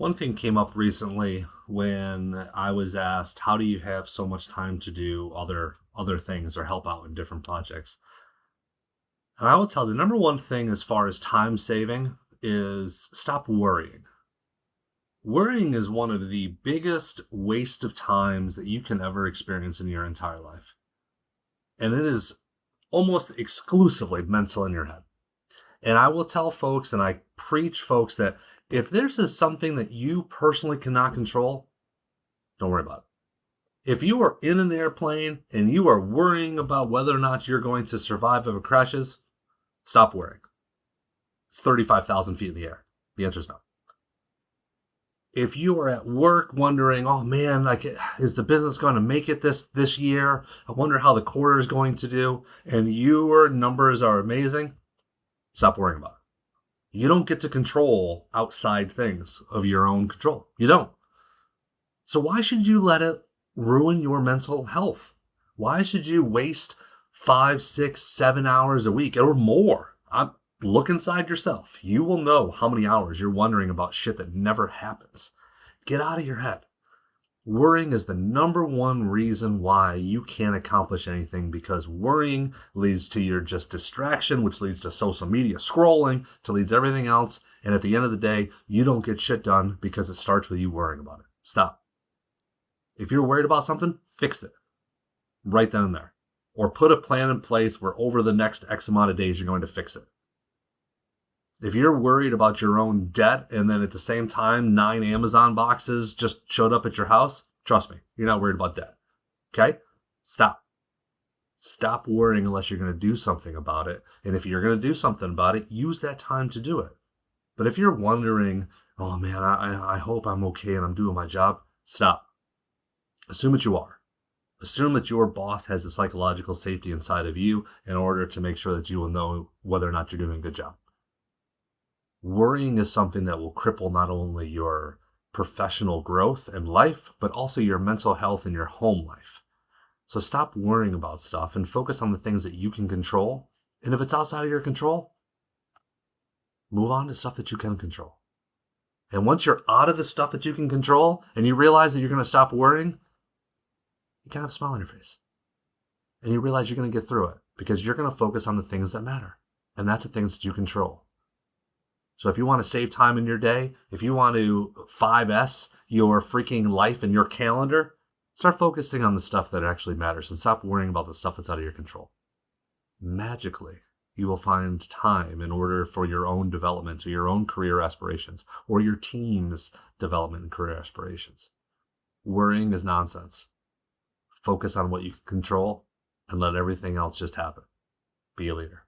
One thing came up recently when I was asked, how do you have so much time to do other things or help out in different projects? And I will tell the number one thing as far as time saving is stop worrying. Worrying is one of the biggest waste of times that you can ever experience in your entire life. And it is almost exclusively mental in your head. And I will tell folks and I preach folks that if this is something that you personally cannot control, don't worry about it. If you are in an airplane and you are worrying about whether or not you're going to survive if it crashes, stop worrying. It's 35,000 feet in the air. The answer is no. If you are at work wondering, oh man, is the business going to make it this year? I wonder how the quarter is going to do. And your numbers are amazing. Stop worrying about it. You don't get to control outside things of your own control. You don't. So why should you let it ruin your mental health? Why should you waste 5, 6, 7 hours a week or more? Look inside yourself. You will know how many hours you're wondering about shit that never happens. Get out of your head. Worrying is the number one reason why you can't accomplish anything, because worrying leads to your just distraction, which leads to social media scrolling, to leads to everything else. And at the end of the day, you don't get shit done because it starts with you worrying about it. Stop. If you're worried about something, fix it right then and there. Or put a plan in place where over the next X amount of days, you're going to fix it. If you're worried about your own debt and then at the same time 9 Amazon boxes just showed up at your house, trust me, you're not worried about debt. Okay? Stop. Stop worrying unless you're going to do something about it. And if you're going to do something about it, use that time to do it. But if you're wondering, oh man, I hope I'm okay and I'm doing my job, stop. Assume that you are. Assume that your boss has the psychological safety inside of you in order to make sure that you will know whether or not you're doing a good job. Worrying is something that will cripple not only your professional growth and life, but also your mental health and your home life. So stop worrying about stuff and focus on the things that you can control. And if it's outside of your control, move on to stuff that you can control. And once you're out of the stuff that you can control and you realize that you're going to stop worrying, you can have a smile on your face. And you realize you're going to get through it because you're going to focus on the things that matter. And that's the things that you control. So if you want to save time in your day, if you want to 5S your freaking life and your calendar, start focusing on the stuff that actually matters and stop worrying about the stuff that's out of your control. Magically, you will find time in order for your own development or your own career aspirations or your team's development and career aspirations. Worrying is nonsense. Focus on what you can control and let everything else just happen. Be a leader.